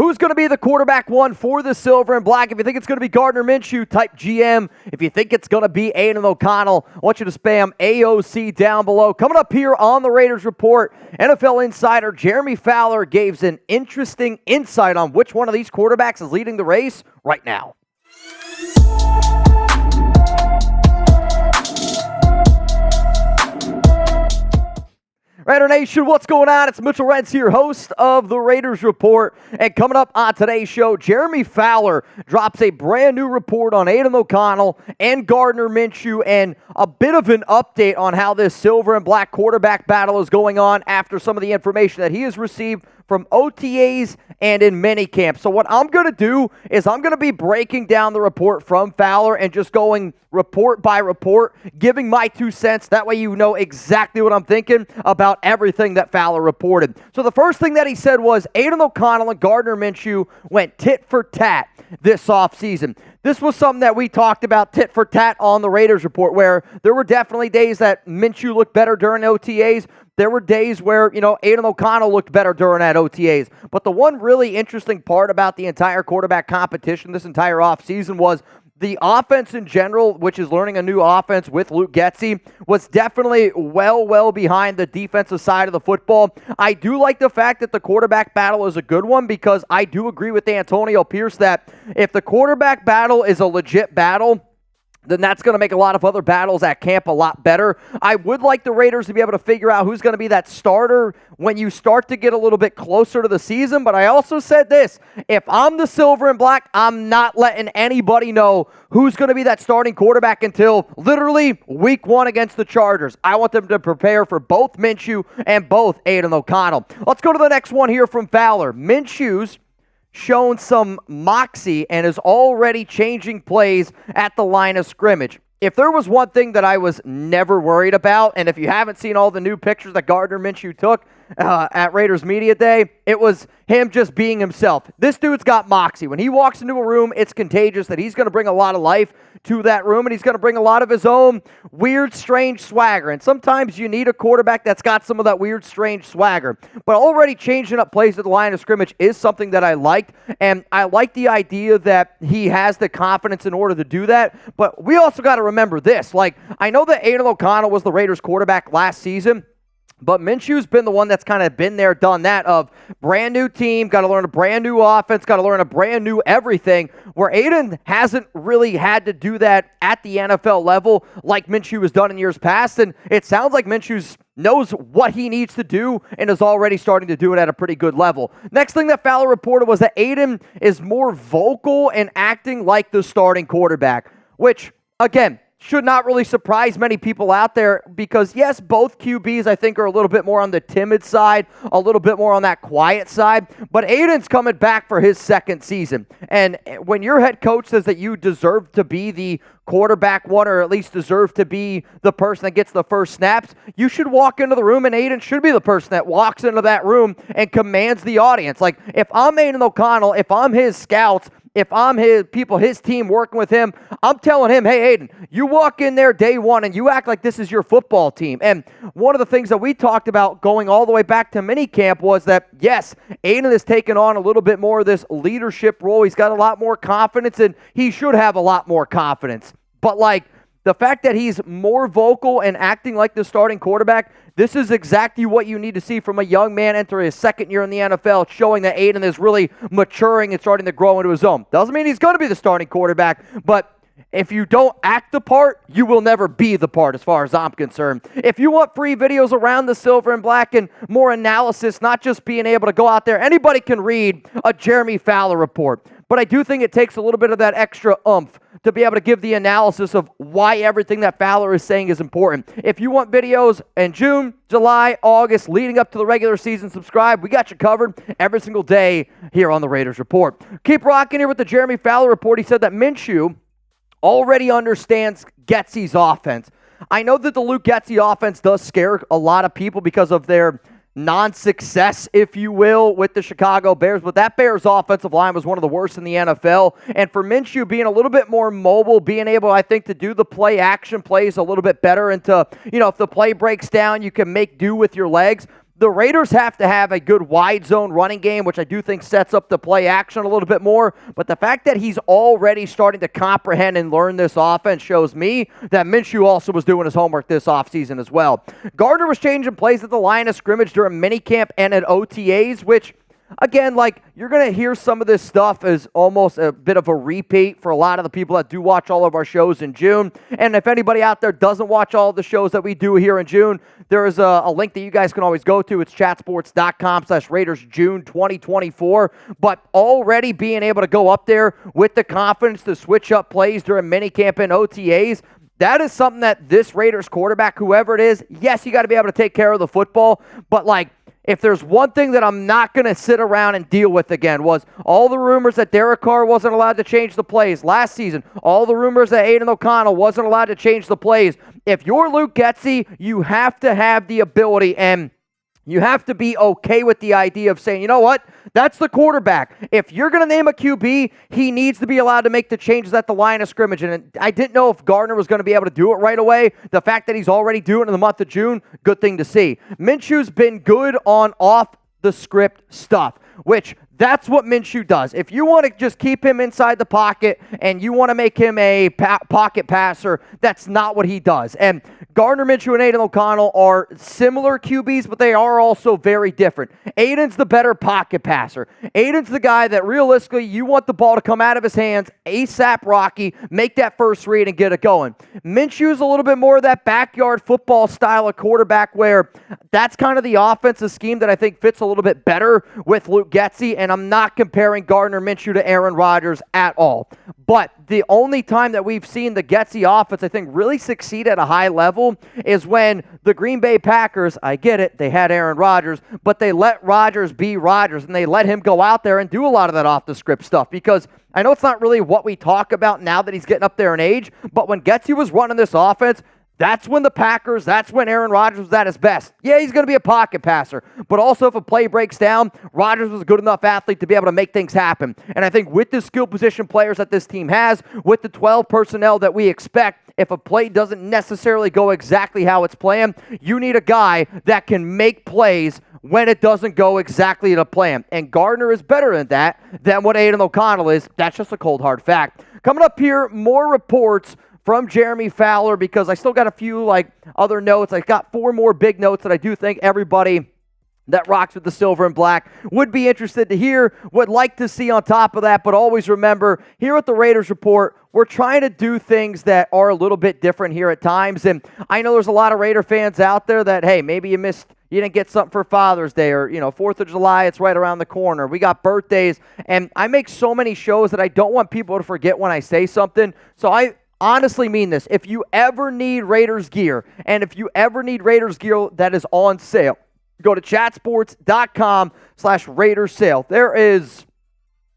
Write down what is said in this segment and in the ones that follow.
Who's going to be the quarterback one for the Silver and Black? If you think it's going to be Gardner Minshew, type GM. If you think it's going to be Aidan O'Connell, I want you to spam AOC down below. Coming up here on the Raiders Report, NFL insider Jeremy Fowler gave an interesting insight on which one of these quarterbacks is leading the race right now. Raider Nation, what's going on? It's Mitchell Renz here, host of the Raiders Report. And coming up on today's show, Jeremy Fowler drops a brand new report on Aidan O'Connell and Gardner Minshew and a bit of an update on how this silver and black quarterback battle is going on after some of the information that he has received from OTAs and in minicamp. So what I'm going to do is I'm going to be breaking down the report from Fowler and just going report by report, giving my 2 cents. That way you know exactly what I'm thinking about everything that Fowler reported. So the first thing that he said was Aidan O'Connell and Gardner Minshew went tit for tat this offseason. This was something that we talked about tit for tat on the Raiders Report, where there were definitely days that Minshew looked better during OTAs. There were days where, Aidan O'Connell looked better during that OTAs. But the one really interesting part about the entire quarterback competition this entire offseason was the offense in general, which is learning a new offense with Luke Getsy, was definitely well behind the defensive side of the football. I do like the fact that the quarterback battle is a good one because I do agree with Antonio Pierce that if the quarterback battle is a legit battle, then that's going to make a lot of other battles at camp a lot better. I would like the Raiders to be able to figure out who's going to be that starter when you start to get a little bit closer to the season. But I also said this, if I'm the silver and black, I'm not letting anybody know who's going to be that starting quarterback until literally week 1 against the Chargers. I want them to prepare for both Minshew and both Aidan O'Connell. Let's go to the next one here from Fowler. Minshew's shown some moxie and is already changing plays at the line of scrimmage. If there was one thing that I was never worried about, and if you haven't seen all the new pictures that Gardner Minshew took at Raiders Media Day, it was him just being himself. This dude's got moxie. When he walks into a room, it's contagious that he's going to bring a lot of life to that room, and he's going to bring a lot of his own weird, strange swagger. And sometimes you need a quarterback that's got some of that weird, strange swagger. But already changing up plays at the line of scrimmage is something that I liked, and I like the idea that he has the confidence in order to do that. But we also got to remember this. I know that Aidan O'Connell was the Raiders quarterback last season, but Minshew's been the one that's kind of been there, done that, of brand new team, got to learn a brand new offense, got to learn a brand new everything, where Aidan hasn't really had to do that at the NFL level like Minshew has done in years past. And it sounds like Minshew knows what he needs to do and is already starting to do it at a pretty good level. Next thing that Fowler reported was that Aidan is more vocal and acting like the starting quarterback, which, again, should not really surprise many people out there because, yes, both QBs, I think, are a little bit more on the timid side, a little bit more on that quiet side, but Aidan's coming back for his second season. And when your head coach says that you deserve to be the quarterback one, or at least deserve to be the person that gets the first snaps, you should walk into the room, and Aidan should be the person that walks into that room and commands the audience. Like, if I'm Aidan O'Connell, if I'm his scouts, if I'm his people, his team working with him, I'm telling him, hey, Aidan, you walk in there day one and you act like this is your football team. And one of the things that we talked about going all the way back to minicamp was that, yes, Aidan has taken on a little bit more of this leadership role. He's got a lot more confidence, and he should have a lot more confidence. But, the fact that he's more vocal and acting like the starting quarterback, this is exactly what you need to see from a young man entering his second year in the NFL, showing that Aidan is really maturing and starting to grow into his own. Doesn't mean he's going to be the starting quarterback, but if you don't act the part, you will never be the part as far as I'm concerned. If you want free videos around the silver and black and more analysis, not just being able to go out there, anybody can read a Jeremy Fowler report. But I do think it takes a little bit of that extra oomph to be able to give the analysis of why everything that Fowler is saying is important. If you want videos in June, July, August, leading up to the regular season, subscribe. We got you covered every single day here on the Raiders Report. Keep rocking here with the Jeremy Fowler report. He said that Minshew already understands Getsy's offense. I know that the Luke Getsy offense does scare a lot of people because of their non-success, if you will, with the Chicago Bears, but that Bears offensive line was one of the worst in the NFL, and for Minshew being a little bit more mobile, being able, I think, to do the play-action plays a little bit better, and to, if the play breaks down, you can make do with your legs. The Raiders have to have a good wide zone running game, which I do think sets up the play action a little bit more. But the fact that he's already starting to comprehend and learn this offense shows me that Minshew also was doing his homework this offseason as well. Gardner was changing plays at the line of scrimmage during minicamp and at OTAs, which, again, like, you're going to hear some of this stuff as almost a bit of a repeat for a lot of the people that do watch all of our shows in June. And if anybody out there doesn't watch all of the shows that we do here in June, there is a link that you guys can always go to. It's chatsports.com/Raiders June 2024. But already being able to go up there with the confidence to switch up plays during minicamp and OTAs, that is something that this Raiders quarterback, whoever it is, yes, you got to be able to take care of the football, but like, if there's one thing that I'm not going to sit around and deal with again was all the rumors that Derek Carr wasn't allowed to change the plays last season, all the rumors that Aidan O'Connell wasn't allowed to change the plays. If you're Luke Getsy, you have to have the ability and you have to be okay with the idea of saying, you know what, that's the quarterback. If you're going to name a QB, he needs to be allowed to make the changes at the line of scrimmage. And I didn't know if Gardner was going to be able to do it right away. The fact that he's already doing it in the month of June, good thing to see. Minshew's been good on off the script stuff, which that's what Minshew does. If you want to just keep him inside the pocket and you want to make him a pocket passer, that's not what he does. And Gardner Minshew and Aidan O'Connell are similar QBs, but they are also very different. Aidan's the better pocket passer. Aidan's the guy that realistically you want the ball to come out of his hands ASAP Rocky, make that first read and get it going. Minshew's a little bit more of that backyard football style of quarterback where that's kind of the offensive scheme that I think fits a little bit better with Luke Getsy, and I'm not comparing Gardner Minshew to Aaron Rodgers at all. But the only time that we've seen the Getsy offense, I think, really succeed at a high level is when the Green Bay Packers, I get it, they had Aaron Rodgers, but they let Rodgers be Rodgers, and they let him go out there and do a lot of that off-the-script stuff, because I know it's not really what we talk about now that he's getting up there in age, but when Getsy was running this offense, that's when the Packers, that's when Aaron Rodgers was at his best. Yeah, he's going to be a pocket passer, but also if a play breaks down, Rodgers was a good enough athlete to be able to make things happen. And I think with the skill position players that this team has, with the 12 personnel that we expect, if a play doesn't necessarily go exactly how it's planned, you need a guy that can make plays when it doesn't go exactly to plan. And Gardner is better than that than what Aidan O'Connell is. That's just a cold, hard fact. Coming up here, more reports from Jeremy Fowler, because I still got a few other notes. I got 4 more big notes that I do think everybody that rocks with the silver and black would be interested to hear, would like to see on top of that. But always remember, here at the Raiders Report, we're trying to do things that are a little bit different here at times. And I know there's a lot of Raider fans out there that, hey, maybe you didn't get something for Father's Day, or 4th of July, it's right around the corner. We got birthdays, and I make so many shows that I don't want people to forget when I say something. So I honestly mean this. If you ever need Raiders gear, and if you ever need Raiders gear that is on sale, go to chatsports.com/Raiders sale. There is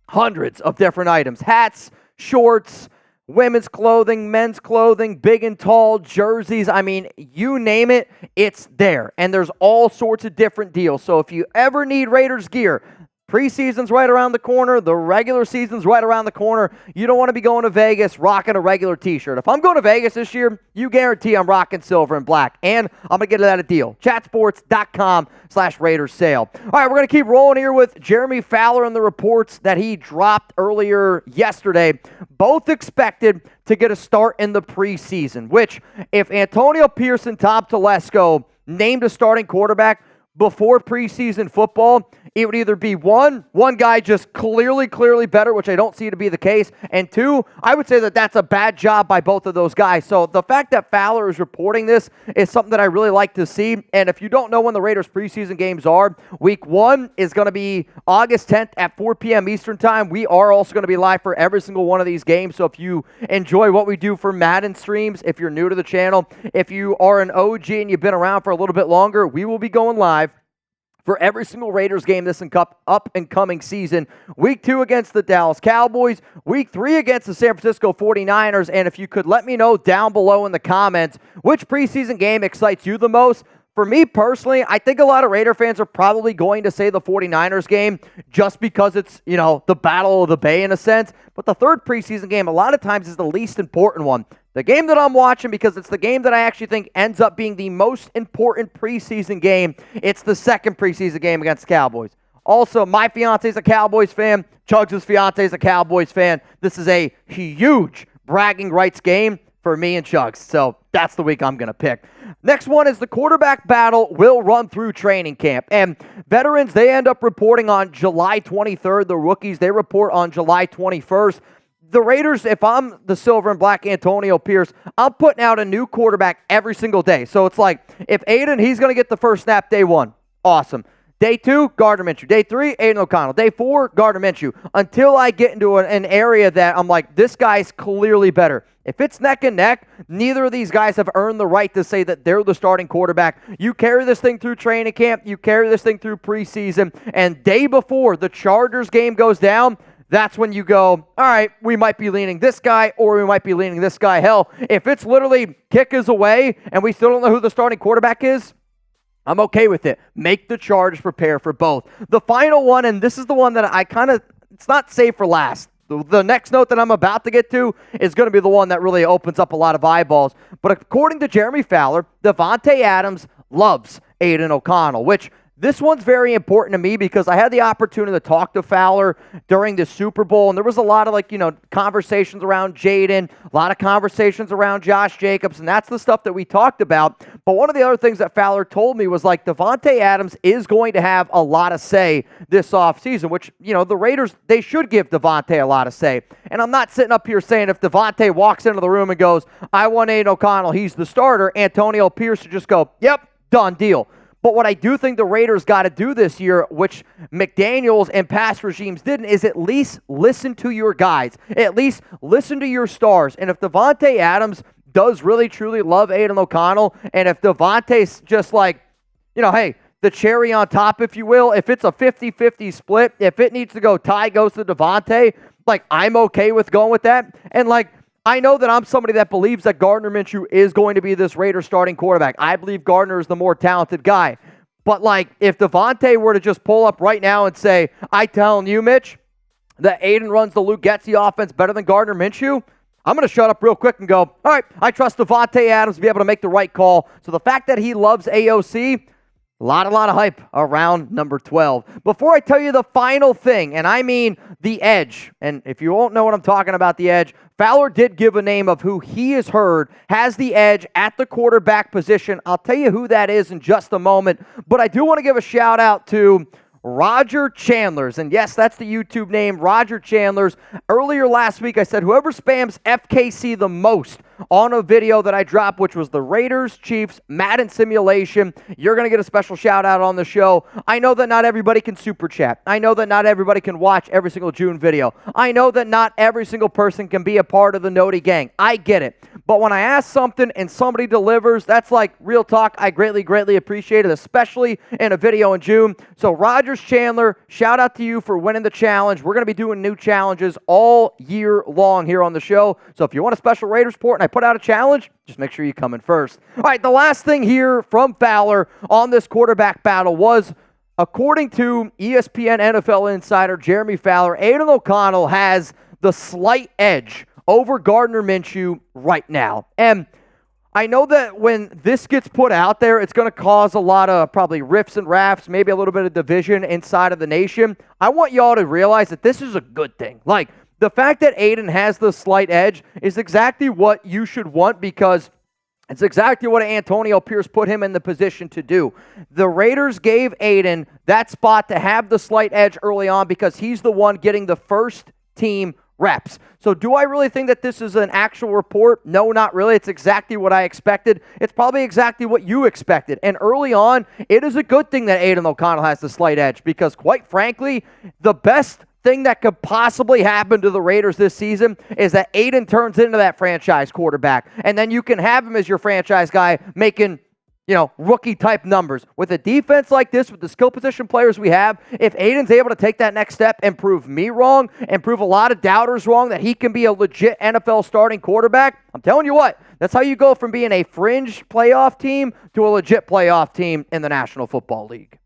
hundreds of different items. Hats, shorts, women's clothing, men's clothing, big and tall, jerseys. I mean, you name it, it's there. And there's all sorts of different deals. So if you ever need Raiders gear, preseason's right around the corner. The regular season's right around the corner. You don't want to be going to Vegas rocking a regular t-shirt. If I'm going to Vegas this year, you guarantee I'm rocking silver and black. And I'm going to get that a deal. Chatsports.com/Raiders sale. All right, we're going to keep rolling here with Jeremy Fowler and the reports that he dropped earlier yesterday. Both expected to get a start in the preseason, which if Antonio Pierce and Tom Telesco named a starting quarterback before preseason football, it would either be one guy just clearly better, which I don't see to be the case, and 2, I would say that that's a bad job by both of those guys. So the fact that Fowler is reporting this is something that I really like to see. And if you don't know when the Raiders preseason games are, week 1 is going to be August 10th at 4 p.m. Eastern time. We are also going to be live for every single one of these games. So if you enjoy what we do for Madden streams, if you're new to the channel, if you are an OG and you've been around for a little bit longer, we will be going live for every single Raiders game this up-and-coming season. Week 2 against the Dallas Cowboys. Week 3 against the San Francisco 49ers. And if you could let me know down below in the comments which preseason game excites you the most. For me personally, I think a lot of Raider fans are probably going to say the 49ers game just because it's, the Battle of the Bay in a sense. But the third preseason game a lot of times is the least important one. the game that I'm watching, because it's the game that I actually think ends up being the most important preseason game, it's the second preseason game against the Cowboys. Also, my fiance's a Cowboys fan. Chugs' fiance is a Cowboys fan. This is a huge bragging rights game for me and Chugs. So that's the week I'm going to pick. Next one is the quarterback battle will run through training camp. And veterans, they end up reporting on July 23rd. The rookies, they report on July 21st. The Raiders, if I'm the silver and black Antonio Pierce, I'm putting out a new quarterback every single day. So it's like, if Aidan, he's going to get the first snap day one. Awesome. Day 2, Gardner Minshew. Day 3, Aidan O'Connell. Day 4, Gardner Minshew. Until I get into an area that I'm like, this guy's clearly better. If it's neck and neck, neither of these guys have earned the right to say that they're the starting quarterback. You carry this thing through training camp. You carry this thing through preseason. And day before the Chargers game goes down, that's when you go, all right, we might be leaning this guy or we might be leaning this guy. Hell, if it's literally kick is away and we still don't know who the starting quarterback is, I'm okay with it. Make the Chargers prepare for both. The final one, and this is the one that I it's not saved for last. The next note that I'm about to get to is going to be the one that really opens up a lot of eyeballs. But according to Jeremy Fowler, Davante Adams loves Aidan O'Connell, which this one's very important to me because I had the opportunity to talk to Fowler during the Super Bowl, and there was a lot of, conversations around Jaden, a lot of conversations around Josh Jacobs, and that's the stuff that we talked about. But one of the other things that Fowler told me was, Davante Adams is going to have a lot of say this offseason, which, the Raiders, they should give Davante a lot of say. And I'm not sitting up here saying if Davante walks into the room and goes, I want Aidan O'Connell, he's the starter, Antonio Pierce should just go, yep, done deal. But what I do think the Raiders got to do this year, which McDaniels and past regimes didn't, is at least listen to your guys. At least listen to your stars. And if Davante Adams does really, truly love Aidan O'Connell, and if Davante's just hey, the cherry on top, if you will, if it's a 50-50 split, if it needs to go tie goes to Davante, I'm okay with going with that. And I know that I'm somebody that believes that Gardner Minshew is going to be this Raiders starting quarterback. I believe Gardner is the more talented guy. But, if Davante were to just pull up right now and say, I telling you, Mitch, that Aidan runs the Luke Getsy offense better than Gardner Minshew, I'm going to shut up real quick and go, all right, I trust Davante Adams to be able to make the right call. So the fact that he loves AOC, a lot of hype around number 12. Before I tell you the final thing, and I mean the edge, and if you won't know what I'm talking about, the edge, Fowler did give a name of who he has heard has the edge at the quarterback position. I'll tell you who that is in just a moment, but I do want to give a shout out to Roger Chandler's. And yes, that's the YouTube name, Roger Chandler's. Earlier last week, I said whoever spams FKC the most on a video that I dropped, which was the Raiders-Chiefs Madden simulation, you're going to get a special shout-out on the show. I know that not everybody can super chat. I know that not everybody can watch every single June video. I know that not every single person can be a part of the Noti gang. I get it. But when I ask something and somebody delivers, that's real talk. I greatly, greatly appreciate it, especially in a video in June. So Rogers Chandler, shout out to you for winning the challenge. We're going to be doing new challenges all year long here on the show. So if you want a special Raiders report and I put out a challenge, just make sure you come in first. All right, the last thing here from Fowler on this quarterback battle was, according to ESPN NFL insider Jeremy Fowler, Aidan O'Connell has the slight edge over Gardner Minshew right now. And I know that when this gets put out there, it's going to cause a lot of probably riffs and rafts, maybe a little bit of division inside of the nation. I want y'all to realize that this is a good thing. The fact that Aidan has the slight edge is exactly what you should want, because it's exactly what Antonio Pierce put him in the position to do. The Raiders gave Aidan that spot to have the slight edge early on because he's the one getting the first team reps. So do I really think that this is an actual report? No, not really. It's exactly what I expected. It's probably exactly what you expected. And early on, it is a good thing that Aidan O'Connell has the slight edge because, quite frankly, the best thing that could possibly happen to the Raiders this season is that Aidan turns into that franchise quarterback. And then you can have him as your franchise guy making, rookie-type numbers. With a defense like this, with the skill position players we have, if Aidan's able to take that next step and prove me wrong and prove a lot of doubters wrong that he can be a legit NFL starting quarterback, I'm telling you what, that's how you go from being a fringe playoff team to a legit playoff team in the National Football League.